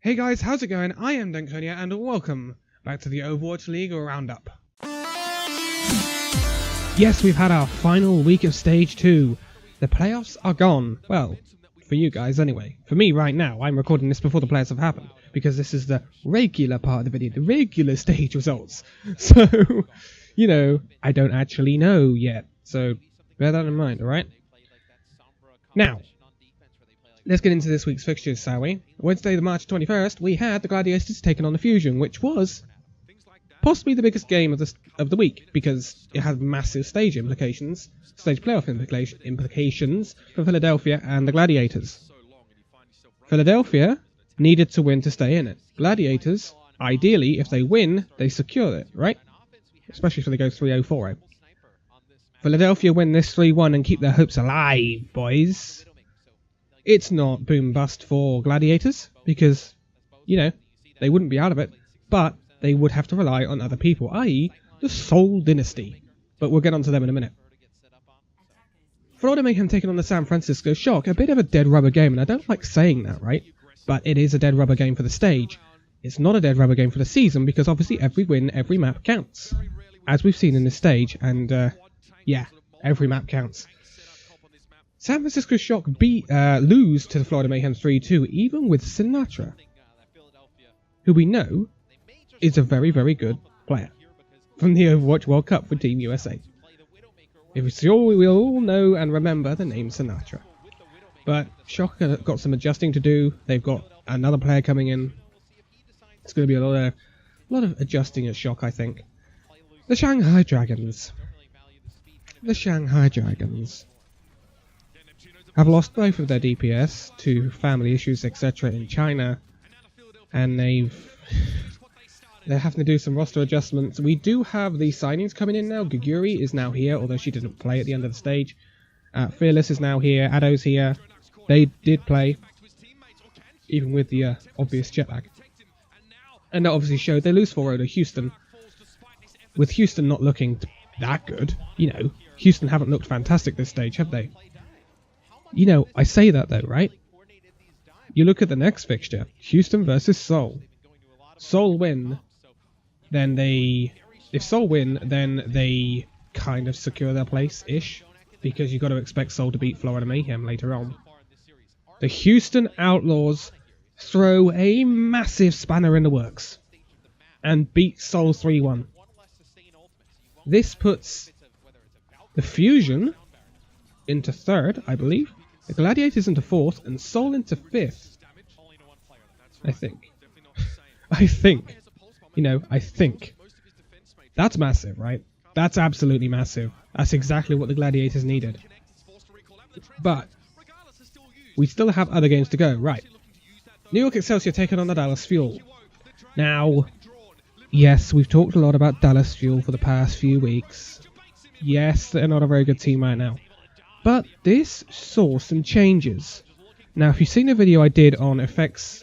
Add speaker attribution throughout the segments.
Speaker 1: Hey guys, how's it going? I am Danconia and welcome back to the Overwatch League Roundup. Yes, we've had our final week of Stage 2. The playoffs are gone. Well, for you guys anyway. For me right now, I'm recording this before the playoffs have happened, because this is the regular part of the video, the regular stage results. So, you know, I don't actually know yet. So, bear that in mind, alright? Now, let's get into this week's fixtures, shall we? Wednesday, the March 21st, we had the Gladiators taking on the Fusion, which was possibly the biggest game of the week, because it had massive stage playoff implications for Philadelphia and the Gladiators. Philadelphia needed to win to stay in it. Gladiators, ideally, if they win, they secure it, right? Especially if they go 3-0, 4-0. Philadelphia win this 3-1 and keep their hopes alive, boys. It's not boom bust for Gladiators, because, you know, they wouldn't be out of it, but they would have to rely on other people, i.e. the Seoul Dynasty. But we'll get onto them in a minute. Florida Mayhem taking on the San Francisco Shock, a bit of a dead rubber game, and I don't like saying that, right? But it is a dead rubber game for the stage. It's not a dead rubber game for the season, because obviously every win, every map counts. As we've seen in this stage, and yeah, every map counts. San Francisco Shock lose to the Florida Mayhem 3-2, even with Sinatra, who we know is a very, very good player from the Overwatch World Cup for Team USA. We all know and remember the name Sinatra. But Shock have got some adjusting to do. They've got another player coming in. It's going to be a lot of adjusting at Shock, I think. The Shanghai Dragons. The Shanghai Dragons have lost both of their DPS to family issues, etc. in China, and they're having to do some roster adjustments. We do have the signings coming in now. Guguri is now here, although she didn't play at the end of the stage. Fearless is now here. Addo's here. They did play, even with the obvious jetlag. And that obviously showed. They lose 4-0 to Houston. With Houston not looking that good, you know, Houston haven't looked fantastic this stage, have they? You know, I say that though, right? You look at the next fixture, Houston versus Seoul. Seoul win, then if Seoul win, then they kind of secure their place-ish, because you've got to expect Seoul to beat Florida Mayhem later on. The Houston Outlaws throw a massive spanner in the works and beat Seoul 3-1. This puts the Fusion into 3rd, I believe, the Gladiators into 4th, and Seoul into 5th. I think. You know, I think. That's massive, right? That's absolutely massive. That's exactly what the Gladiators needed. But we still have other games to go, right? New York Excelsior taking on the Dallas Fuel. Now, yes, we've talked a lot about Dallas Fuel for the past few weeks. Yes, they're not a very good team right now. But this saw some changes. Now, if you've seen the video I did on Effects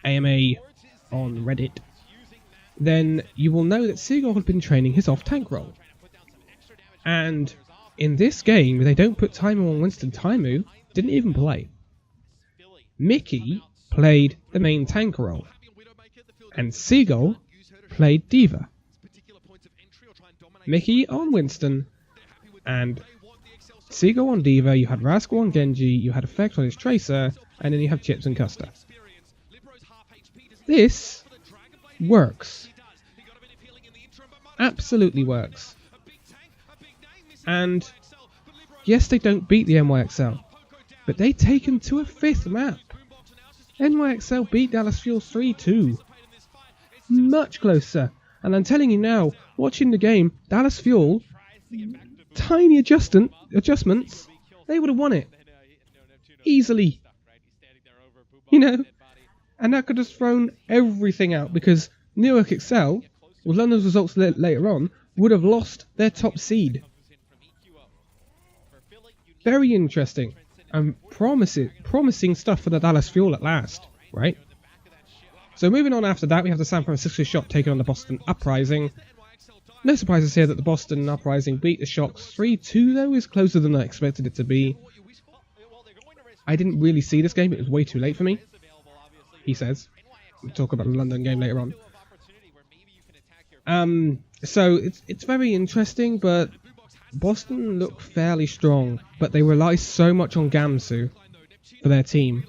Speaker 1: AMA on Reddit, then you will know that Seagull had been training his off-tank role. And in this game, they don't put Taimu on Winston. Taimu didn't even play. Mickey played the main tank role. And Seagull played Diva. Mickey on Winston, and Seagull on Diva. You had Rascal on Genji, you had Effect on his Tracer, and then you have Chips and Custer. This works. Absolutely works. And yes, they don't beat the NYXL, but they take them to a 5th map. NYXL beat Dallas Fuel 3-2. Much closer. And I'm telling you now, watching the game, Dallas Fuel, tiny adjustments, they would have won it. Easily. You know? And that could have thrown everything out, because New York Excel, with London's results later on, would have lost their top seed. Very interesting. And promising stuff for the Dallas Fuel at last, right? So moving on after that, we have the San Francisco Shock taking on the Boston Uprising. No surprises here that the Boston Uprising beat the Shocks 3-2, though, is closer than I expected it to be. I didn't really see this game, it was way too late for me, he says. We'll talk about the London game later on. So it's very interesting, but Boston look fairly strong, but they rely so much on Gamsu for their team.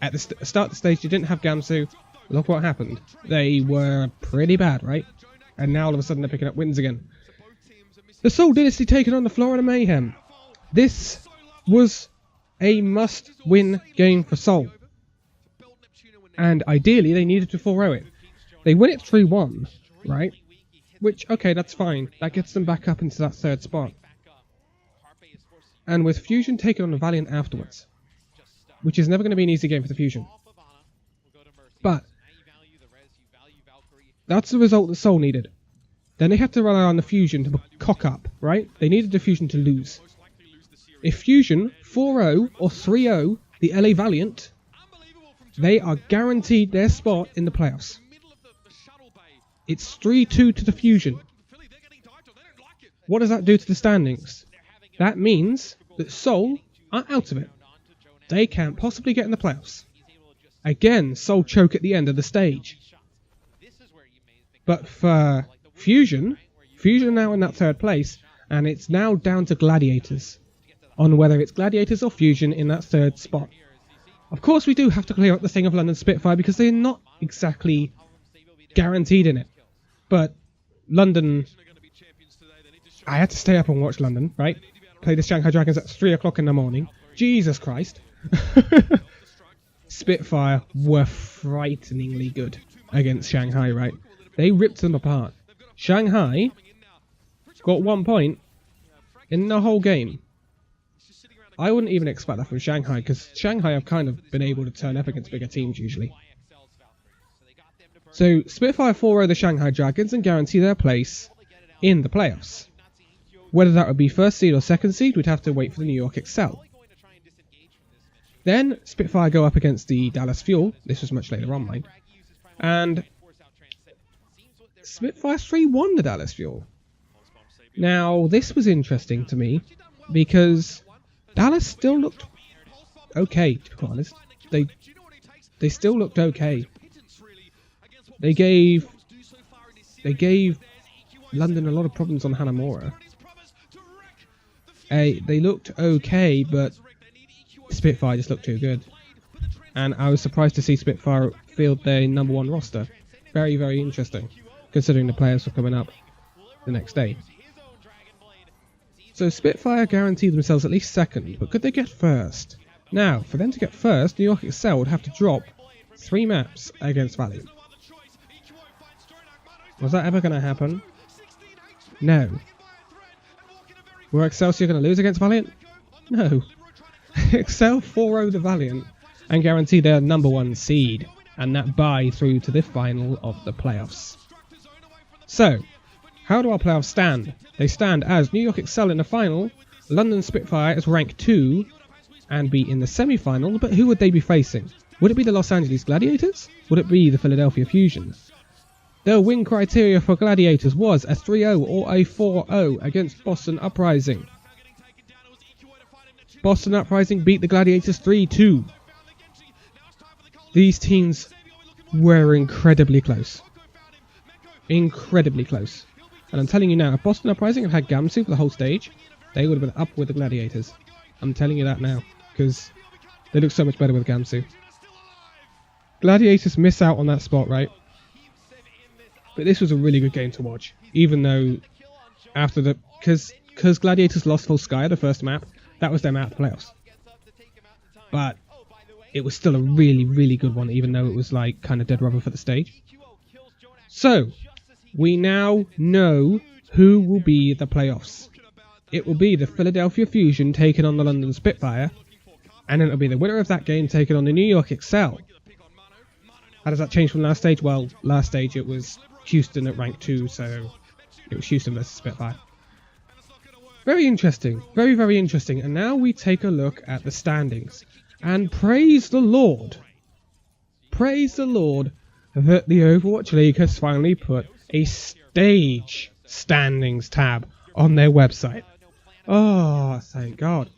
Speaker 1: At the start of the stage, you didn't have Gamsu. Look what happened. They were pretty bad, right? And now all of a sudden they're picking up wins again. The Seoul Dynasty taking on the Florida Mayhem. This was a must-win game for Seoul. And ideally, they needed to 4-0 it. They win it 3-1, right? Which, okay, that's fine. That gets them back up into that third spot. And with Fusion taking on the Valiant afterwards, which is never going to be an easy game for the Fusion. But that's the result that Seoul needed. Then they have to rely on the Fusion to cock up, right? They needed the Fusion to lose. If Fusion 4-0 or 3-0 the LA Valiant, they are guaranteed their spot in the playoffs. It's 3-2 to the Fusion. What does that do to the standings? That means that Seoul are out of it. They can't possibly get in the playoffs. Again, Seoul choke at the end of the stage. But for Fusion are now in that third place, and it's now down to Gladiators on whether it's Gladiators or Fusion in that third spot. Of course, we do have to clear up the thing of London Spitfire because they're not exactly guaranteed in it. But London, I had to stay up and watch London, right? Play the Shanghai Dragons at 3 o'clock in the morning. Jesus Christ. Spitfire were frighteningly good against Shanghai, right? They ripped them apart. Shanghai got 1 point in the whole game. I wouldn't even expect that from Shanghai, because Shanghai have kind of been able to turn up against bigger teams usually. So Spitfire 4-0 the Shanghai Dragons and guarantee their place in the playoffs. Whether that would be first seed or second seed, we'd have to wait for the New York Excel. Then Spitfire go up against the Dallas Fuel. This was much later on, mind. And Spitfire 3-1 the Dallas Fuel. Now, this was interesting to me because Dallas still looked okay, to be quite honest. They still looked okay. They gave London a lot of problems on Hanamura. They looked okay, but Spitfire just looked too good. And I was surprised to see Spitfire field their #1 roster. Very, very interesting, considering the players were coming up the next day. So Spitfire guaranteed themselves at least second, but could they get first? Now, for them to get first, New York Excel would have to drop 3 maps against Valiant. Was that ever going to happen? No. Were Excelsior going to lose against Valiant? No. Excel 4-0 the Valiant and guarantee their #1 seed, and that bye through to the final of the playoffs. So, how do our playoffs stand? They stand as New York Excel in the final, London Spitfire as rank 2, and be in the semi-final, but who would they be facing? Would it be the Los Angeles Gladiators? Would it be the Philadelphia Fusion? The win criteria for Gladiators was a 3-0 or a 4-0 against Boston Uprising. Boston Uprising beat the Gladiators 3-2. These teams were incredibly close. Incredibly close. And I'm telling you now, if Boston Uprising had had Gamsu for the whole stage, they would have been up with the Gladiators. I'm telling you that now, because they look so much better with Gamsu. Gladiators miss out on that spot, right? But this was a really good game to watch, even though after the... Because Gladiators lost Full Sky the first map, that was their map playoffs. But it was still a really, really good one, even though it was like kind of dead rubber for the stage. So, we now know who will be the playoffs. It will be the Philadelphia Fusion taking on the London Spitfire, and then it'll be the winner of that game taking on the New York Excel. How does that change from last stage? Well, last stage it was Houston at rank 2, so it was Houston versus Spitfire. Very interesting. Very, very interesting. And now we take a look at the standings. And praise the Lord. Praise the Lord that the Overwatch League has finally put a stage standings tab on their website. Oh, thank God.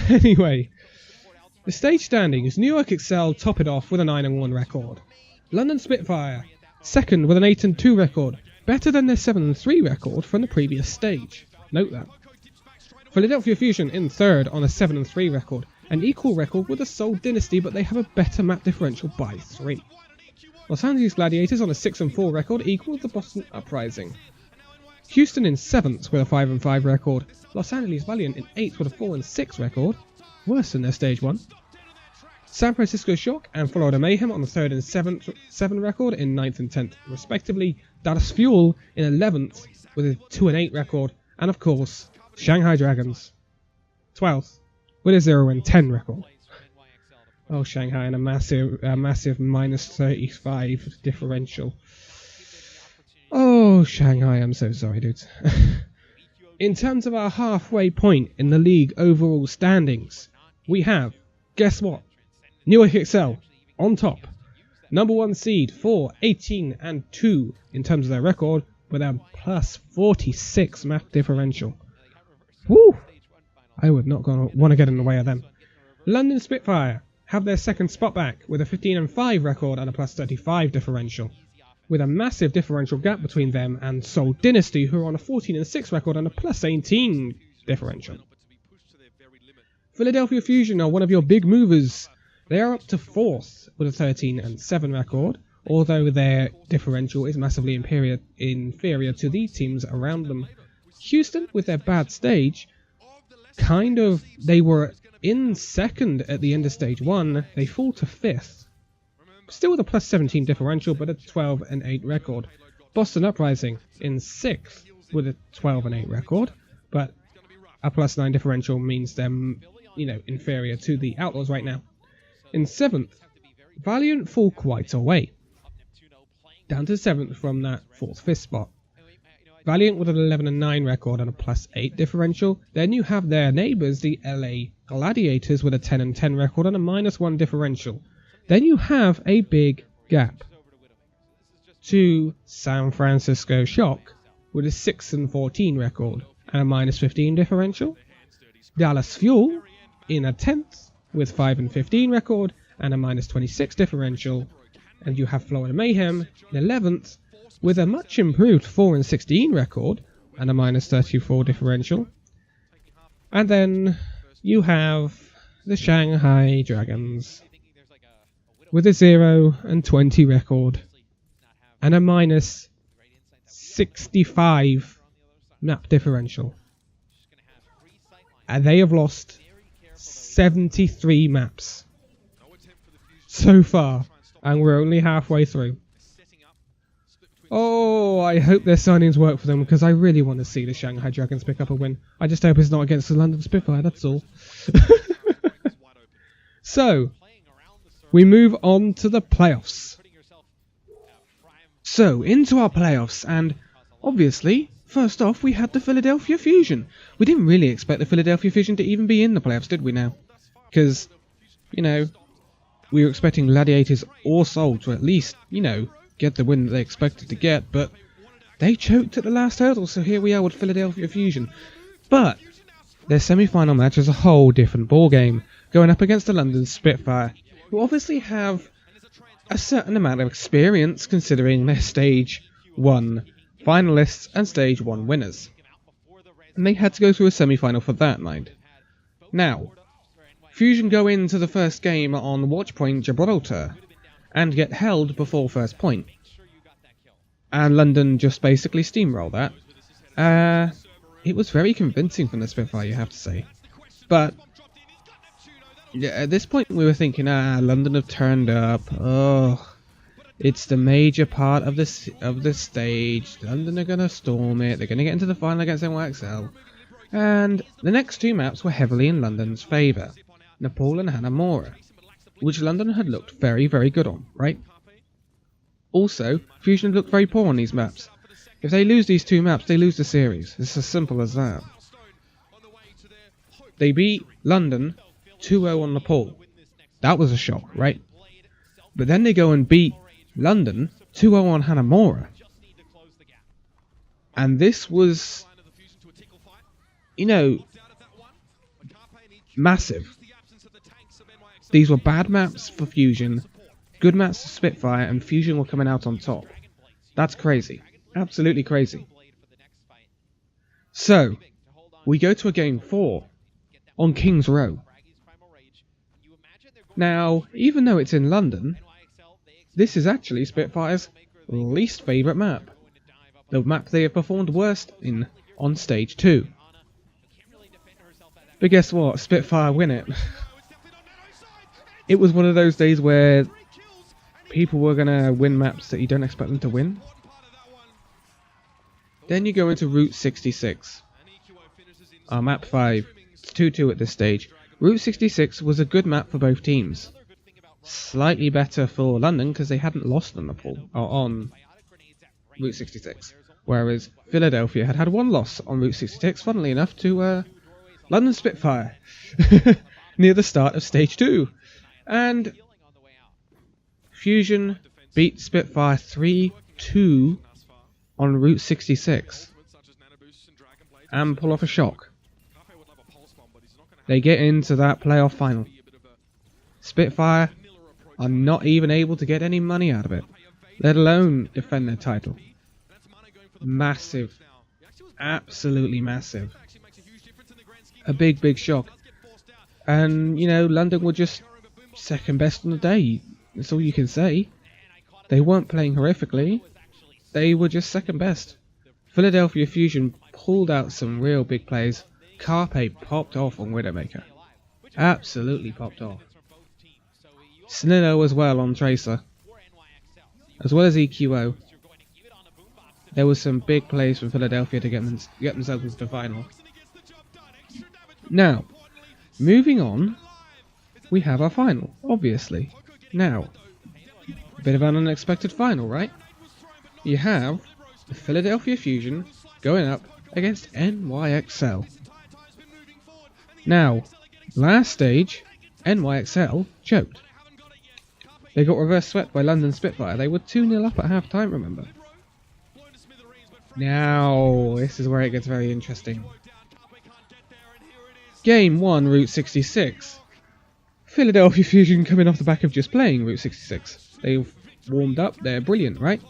Speaker 1: Anyway, the stage standings. New York Excel top it off with a 9-1 record. London Spitfire, second with an 8-2 record, better than their 7-3 record from the previous stage. Note that. Philadelphia Fusion in third on a 7-3 record, an equal record with the Seoul Dynasty, but they have a better map differential by 3. Los Angeles Gladiators on a 6-4 record, equal with the Boston Uprising. Houston in 7th with a 5-5 record, Los Angeles Valiant in 8th with a 4-6 record, worse than their stage 1. San Francisco Shock and Florida Mayhem on the 3rd and 7 record in 9th and 10th respectively, Dallas Fuel in 11th with a 2-8 record, and of course Shanghai Dragons 12th with a 0-10 record. Oh, Shanghai and a massive minus 35 differential. Oh, Shanghai, I'm so sorry, dudes. In terms of our halfway point in the league overall standings, we have, guess what? Newark Excel on top. Number 1 seed for 18-2 in terms of their record with a plus 46 map differential. Woo! I would not want to get in the way of them. London Spitfire have their second spot back with a 15-5 record and a plus 35 differential, with a massive differential gap between them and Seoul Dynasty, who are on a 14-6 record and a plus 18 differential. Philadelphia Fusion are one of your big movers. They are up to 4th with a 13-7 record, although their differential is massively inferior to the teams around them. Houston, with their bad stage, they were in 2nd at the end of stage 1, they fall to 5th. Still with a plus 17 differential, but a 12-8 record. Boston Uprising in 6th with a 12-8 record, but a plus 9 differential means them, inferior to the Outlaws right now. In 7th, Valiant fall quite away, down to 7th from that 4th-5th spot. Valiant with an 11-9 record and a plus 8 differential. Then you have their neighbours, the LA Gladiators, with a 10-10 record and a minus 1 differential. Then you have a big gap to San Francisco Shock with a 6-14 record and a minus 15 differential. Dallas Fuel in a 10th with 5-15 record and a minus 26 differential. And you have Florida Mayhem in 11th with a much improved 4-16 record and a minus 34 differential. And then you have the Shanghai Dragons with a 0-20 record and a minus 65 map differential. And they have lost 73 maps so far, and we're only halfway through. Oh, I hope their signings work for them, because I really want to see the Shanghai Dragons pick up a win. I just hope it's not against the London Spitfire, that's all. So, we move on to the playoffs. So, into our playoffs, and obviously, first off, we had the Philadelphia Fusion. We didn't really expect the Philadelphia Fusion to even be in the playoffs, did we now? Because, we were expecting Gladiators or Seoul to at least, get the win that they expected to get, but they choked at the last hurdle, so here we are with Philadelphia Fusion. But their semi-final match is a whole different ballgame, going up against the London Spitfire, who obviously have a certain amount of experience considering they're Stage 1 finalists and Stage 1 winners. And they had to go through a semi-final for that, mind. Now, Fusion go into the first game on Watchpoint Gibraltar and get held before first point. And London just basically steamroll that. It was very convincing from the Spitfire, you have to say. But yeah, at this point we were thinking, London have turned up. Oh, it's the major part of this stage. London are gonna storm it. They're gonna get into the final against NYXL. And the next two maps were heavily in London's favour, Nepal and Hanamura, which London had looked very, very good on, right? Also, Fusion had looked very poor on these maps. If they lose these two maps, they lose the series. It's as simple as that. They beat London 2-0 on Nepal. That was a shock, right? But then they go and beat London 2-0 on Hanamura. And this was, massive. These were bad maps for Fusion, Good maps to Spitfire and Fusion were coming out on top. That's crazy. Absolutely crazy. So, we go to a game 4 on King's Row. Now, even though it's in London, this is actually Spitfire's least favourite map. The map they have performed worst in on stage 2. But guess what? Spitfire win it. It was one of those days where people were going to win maps that you don't expect them to win. Then you go into Route 66. Map 5. It's 2-2 at this stage. Route 66 was a good map for both teams. Slightly better for London because they hadn't lost on Route 66. Whereas Philadelphia had one loss on Route 66, funnily enough, to London Spitfire near the start of stage 2. And Fusion beat Spitfire 3-2 on Route 66 and pull off a shock. They get into that playoff final. Spitfire are not even able to get any money out of it, let alone defend their title. Massive. Absolutely massive. A big shock. And, you know, London were just second best on the day. That's all you can say. They weren't playing horrifically. They were just second best. Philadelphia Fusion pulled out some real big plays. Carpe popped off on Widowmaker. Absolutely popped off. Snillo as well on Tracer. As well as EQO. There was some big plays from Philadelphia to get themselves into the final. Now, moving on, we have our final, obviously. Now, a bit of an unexpected final, right? You have the Philadelphia Fusion going up against NYXL. Now, last stage, NYXL choked. They got reverse swept by London Spitfire. They were 2-0 up at half time, remember? Now, this is where it gets very interesting. Game 1, Route 66. Philadelphia Fusion coming off the back of just playing Route 66. They've warmed up, they're brilliant, right?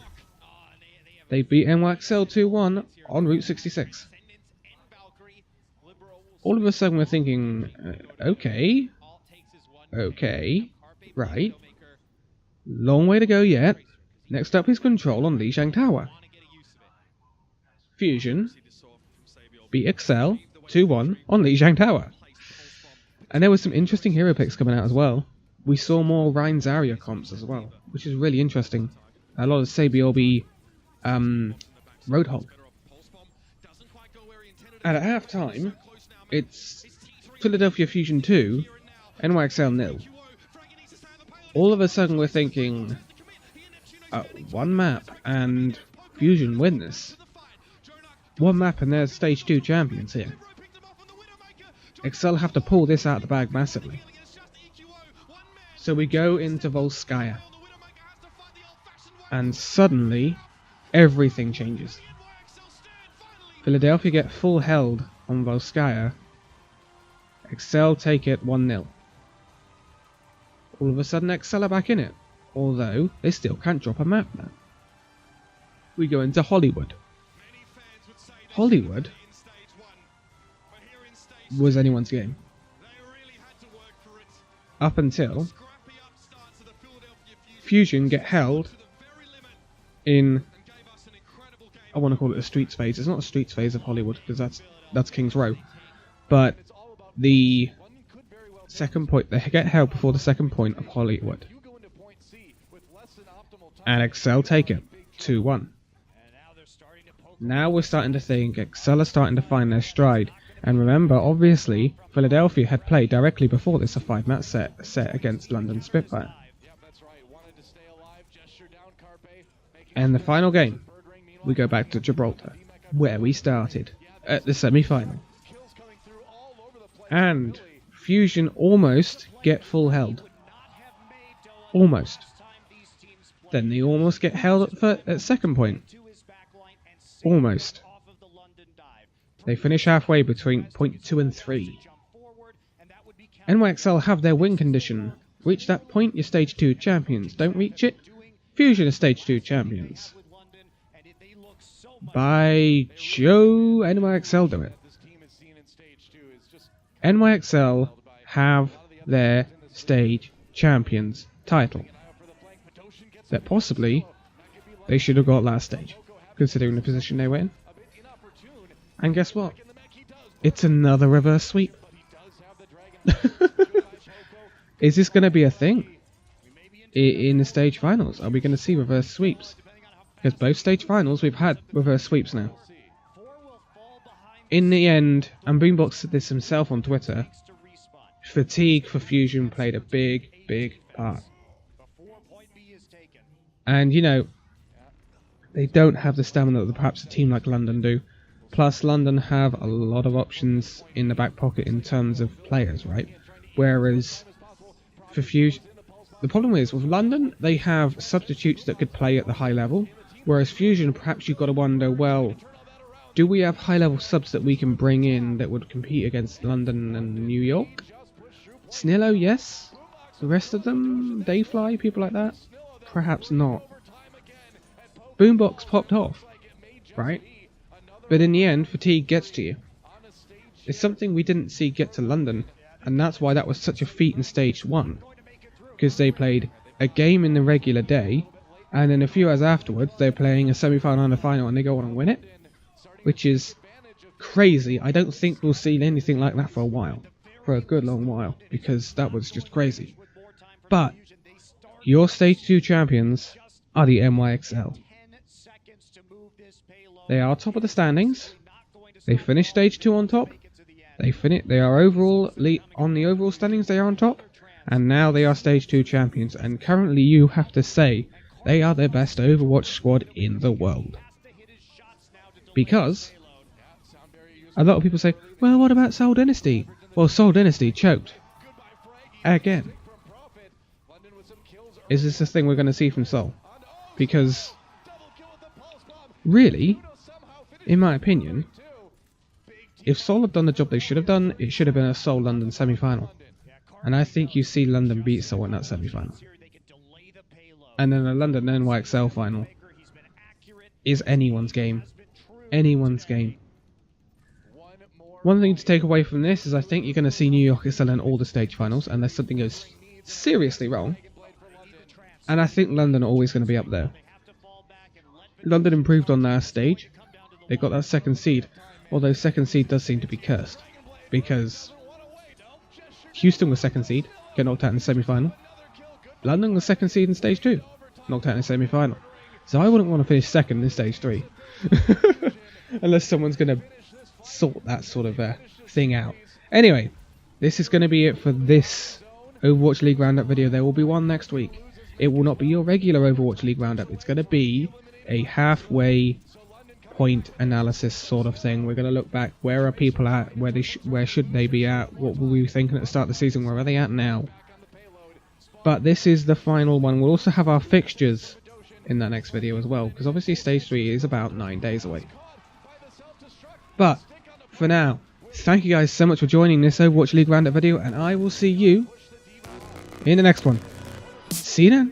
Speaker 1: They beat NYXL 2-1 on Route 66. All of a sudden we're thinking, okay, right. Long way to go yet. Next up is Control on Lijiang Tower. Fusion beat Excel 2-1 on Lijiang Tower. And there was some interesting hero picks coming out as well. We saw more Ryan Zarya comps as well, which is really interesting. A lot of Sabiorbi Roadhog. And at half time, it's Philadelphia Fusion 2, NYXL 0. All of a sudden we're thinking, one map and Fusion win this. One map and they're stage 2 champions here. Excel have to pull this out of the bag massively. So we go into Volskaya. And suddenly, everything changes. Philadelphia get full held on Volskaya. Excel take it 1-0. All of a sudden Excel are back in it. Although, they still can't drop a map now. We go into Hollywood. Hollywood was anyone's game. Up until Fusion get held in, I want to call it a streets phase. It's not a streets phase of Hollywood because that's King's Row. But the second point, they get held before the second point of Hollywood. And Excel take it 2-1. Now we're starting to think Excel are starting to find their stride. And remember, obviously, Philadelphia had played directly before this a 5-match set against London Spitfire. And the final game, we go back to Gibraltar, where we started, at the semi-final. And Fusion almost get full held. Almost. Then they almost get held at second point. Almost. They finish halfway between point 2 and 3. NYXL have their win condition Reach that point, you're Stage 2 champions. Don't reach it, Fusion are Stage 2 champions. By Joe, NYXL do it. NYXL have their Stage Champions title. That possibly they should have got last stage, considering the position they were in. And guess what? It's another reverse sweep. Is this going to be a thing in the stage finals? Are we going to see reverse sweeps? Because both stage finals we've had reverse sweeps now. In the end, and Boombox said this himself on Twitter, fatigue for Fusion played a big part. And you know, they don't have the stamina that perhaps a team like London do. Plus London have a lot of options in the back pocket in terms of players, right? Whereas for Fusion, the problem is with London, they have substitutes that could play at the high level. Whereas Fusion, perhaps you've got to wonder, well, do we have high level subs that we can bring in that would compete against London and New York? Snillo, yes. The rest of them, Dayfly, people like that? Perhaps not. Boombox popped off, right? But in the end, fatigue gets to you. It's something we didn't see get to London, and that's why that was such a feat in Stage 1. Because they played a game in the regular day, and then a few hours afterwards, they're playing a semi-final and a final, and they go on and win it. Which is crazy. I don't think we'll see anything like that for a while. For a good long while, because that was just crazy. But your Stage 2 champions are the NYXL. They are top of the standings. They finished Stage 2 on top. They are overall on the overall standings. They are on top, and now they are Stage 2 champions. And currently, you have to say they are the best Overwatch squad in the world. Because a lot of people say, well, what about Seoul Dynasty? Well, Seoul Dynasty choked again. Is this the thing we're going to see from Seoul? Because really, in my opinion, if Seoul had done the job they should have done, it should have been a Seoul London semi-final. And I think you see London beat Seoul in that semi-final. And then a London NYXL final is anyone's game. Anyone's game. One thing to take away from this is I think you're going to see New York excel in all the stage finals unless something goes seriously wrong. And I think London are always going to be up there. London improved on their stage. They got that second seed. Although second seed does seem to be cursed. Because Houston was second seed, got knocked out in the semi-final. London was second seed in stage 2, knocked out in the semi-final. So I wouldn't want to finish second in stage 3. Unless someone's going to sort that sort of thing out. Anyway, this is going to be it for this Overwatch League Roundup video. There will be one next week. It will not be your regular Overwatch League Roundup. It's going to be a halfway point analysis sort of thing. We're going to look back. Where are people at? Where should they be at? What were we thinking at the start of the season? Where are they at now? But this is the final one. We'll also have our fixtures in that next video as well, because obviously Stage 3 is about 9 days away. But for now, thank you guys so much for joining this Overwatch League Roundup video, and I will see you in the next one. See you then.